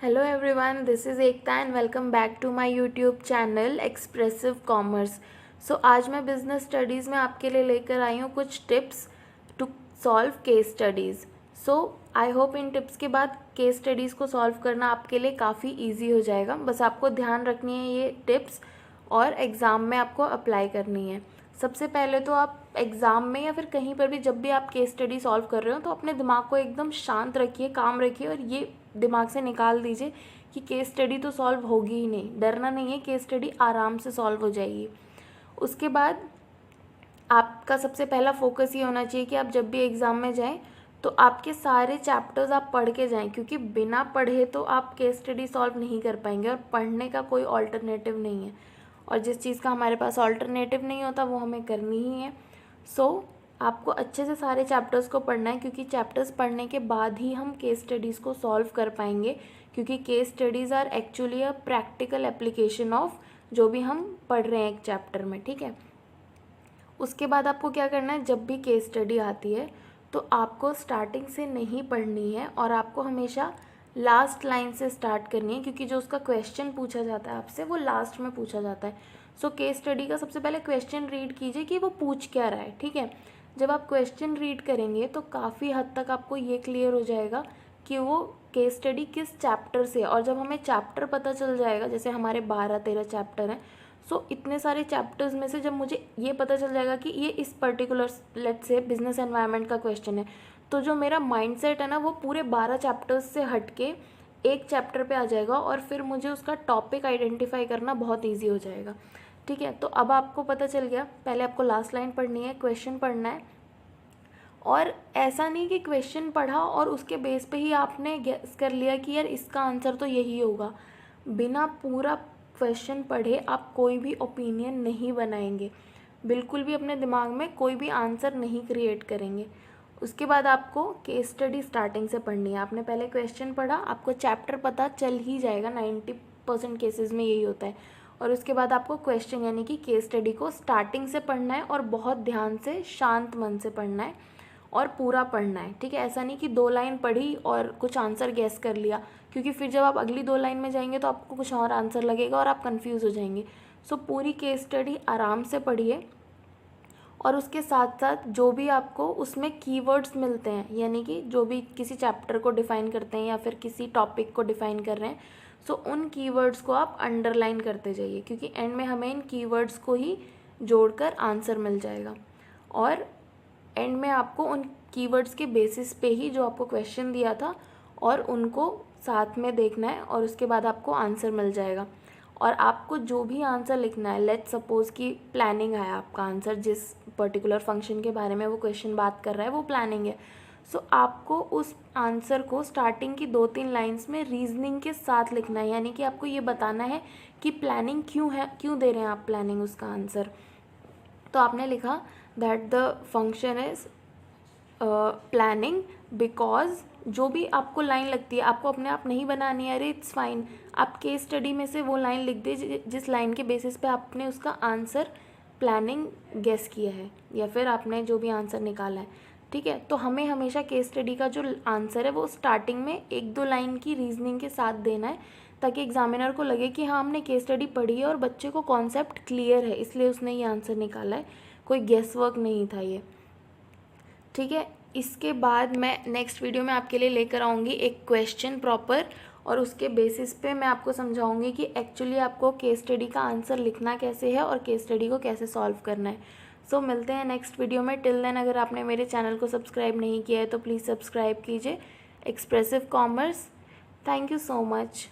Hello everyone, this is Ekta and welcome back to my YouTube channel expressive commerce. So आज मैं business studies में आपके लिए लेकर आई हूँ कुछ tips to solve case studies. So I hope इन टिप्स के बाद केस स्टडीज़ को सॉल्व करना आपके लिए काफ़ी इजी हो जाएगा। बस आपको ध्यान रखनी है ये टिप्स और एग्ज़ाम में आपको अप्लाई करनी है। सबसे पहले तो आप एग्ज़ाम में या फिर कहीं पर भी जब भी आप केस स्टडी सॉल्व कर रहे हो तो अपने दिमाग को एकदम शांत रखिए, काम रखिए और ये दिमाग से निकाल दीजिए कि केस स्टडी तो सॉल्व होगी ही नहीं। डरना नहीं है, केस स्टडी आराम से सॉल्व हो जाएगी। उसके बाद आपका सबसे पहला फोकस ये होना चाहिए कि आप जब भी एग्ज़ाम में जाएं तो आपके सारे चैप्टर्स आप पढ़ के जाएं, क्योंकि बिना पढ़े तो आप केस स्टडी सॉल्व नहीं कर पाएंगे और पढ़ने का कोई ऑल्टरनेटिव नहीं है। और जिस चीज़ का हमारे पास ऑल्टरनेटिव नहीं होता वो हमें करनी ही है। आपको अच्छे से सारे चैप्टर्स को पढ़ना है, क्योंकि चैप्टर्स पढ़ने के बाद ही हम केस स्टडीज़ को सॉल्व कर पाएंगे, क्योंकि case studies are actually a practical application of जो भी हम पढ़ रहे हैं एक चैप्टर में। ठीक है, उसके बाद आपको क्या करना है, जब भी केस स्टडी आती है तो आपको स्टार्टिंग से नहीं पढ़नी है और आपको हमेशा लास्ट लाइन से स्टार्ट करनी है, क्योंकि जो उसका क्वेश्चन पूछा जाता है आपसे वो लास्ट में पूछा जाता है। केस स्टडी का सबसे पहले क्वेश्चन रीड कीजिए कि वो पूछ क्या रहा है। ठीक है, जब आप क्वेश्चन रीड करेंगे तो काफ़ी हद तक आपको ये क्लियर हो जाएगा कि वो केस स्टडी किस चैप्टर से है। और जब हमें चैप्टर पता चल जाएगा, जैसे हमारे 12-13 चैप्टर हैं, इतने सारे चैप्टर्स में से जब मुझे ये पता चल जाएगा कि ये इस particular let's say business environment का क्वेश्चन है, तो जो मेरा माइंडसेट है ना वो पूरे 12 चैप्टर्स से हट के एक चैप्टर पे आ जाएगा और फिर मुझे उसका टॉपिक आइडेंटिफाई करना बहुत ईजी हो जाएगा। ठीक है, तो अब आपको पता चल गया, पहले आपको लास्ट लाइन पढ़नी है, क्वेश्चन पढ़ना है। और ऐसा नहीं कि क्वेश्चन पढ़ा और उसके बेस पे ही आपने गेस कर लिया कि यार इसका आंसर तो यही होगा। बिना पूरा क्वेश्चन पढ़े आप कोई भी ओपिनियन नहीं बनाएंगे, बिल्कुल भी अपने दिमाग में कोई भी आंसर नहीं क्रिएट करेंगे। उसके बाद आपको केस स्टडी स्टार्टिंग से पढ़नी है। आपने पहले क्वेश्चन पढ़ा, आपको चैप्टर पता चल ही जाएगा, 90% केसेस में यही होता है। और उसके बाद आपको क्वेश्चन यानी कि केस स्टडी को स्टार्टिंग से पढ़ना है और बहुत ध्यान से शांत मन से पढ़ना है और पूरा पढ़ना है। ठीक है, ऐसा नहीं कि 2 लाइन पढ़ी और कुछ आंसर गैस कर लिया, क्योंकि फिर जब आप अगली 2 लाइन में जाएंगे तो आपको कुछ और आंसर लगेगा और आप कंफ्यूज हो जाएंगे। पूरी केस स्टडी आराम से पढ़िए और उसके साथ साथ जो भी आपको उसमें कीवर्ड्स मिलते हैं, यानी कि जो भी किसी चैप्टर को डिफ़ाइन करते हैं या फिर किसी टॉपिक को डिफ़ाइन कर रहे हैं, उन कीवर्ड्स को आप अंडरलाइन करते जाइए, क्योंकि एंड में हमें इन कीवर्ड्स को ही जोड़कर आंसर मिल जाएगा। और एंड में आपको उन कीवर्ड्स के बेसिस पे ही जो आपको क्वेश्चन दिया था और उनको साथ में देखना है और उसके बाद आपको आंसर मिल जाएगा। और आपको जो भी आंसर लिखना है, लेट्स सपोज कि प्लानिंग है आपका आंसर, जिस पर्टिकुलर फंक्शन के बारे में वो क्वेश्चन बात कर रहा है वो प्लानिंग है, आपको उस आंसर को स्टार्टिंग की 2-3 लाइंस में रीजनिंग के साथ लिखना है, यानी कि आपको ये बताना है कि प्लानिंग क्यों है, क्यों दे रहे हैं आप प्लानिंग उसका आंसर। तो आपने लिखा that the function is planning because, जो भी आपको लाइन लगती है आपको अपने आप नहीं बनानी है, अरे इट्स फाइन, आप केस स्टडी में से वो लाइन लिख दीजिए जिस लाइन के बेसिस पे आपने उसका आंसर प्लानिंग गेस किया है या फिर आपने जो भी आंसर निकाला है। ठीक है, तो हमें हमेशा केस स्टडी का जो आंसर है वो स्टार्टिंग में 1-2 लाइन की रीजनिंग के साथ देना है, ताकि एग्जामिनर को लगे कि हाँ हमने केस स्टडी पढ़ी है और बच्चे को कॉन्सेप्ट क्लियर है, इसलिए उसने ये आंसर निकाला है, कोई गेस वर्क नहीं था ये। ठीक है, इसके बाद मैं नेक्स्ट वीडियो में आपके लिए लेकर आऊँगी एक क्वेश्चन प्रॉपर, और उसके बेसिस पे मैं आपको समझाऊंगी कि एक्चुअली आपको केस स्टडी का आंसर लिखना कैसे है और केस स्टडी को कैसे सॉल्व करना है। मिलते हैं नेक्स्ट वीडियो में। टिल देन अगर आपने मेरे चैनल को सब्सक्राइब नहीं किया है तो प्लीज़ सब्सक्राइब कीजिए, expressive commerce. Thank you so much.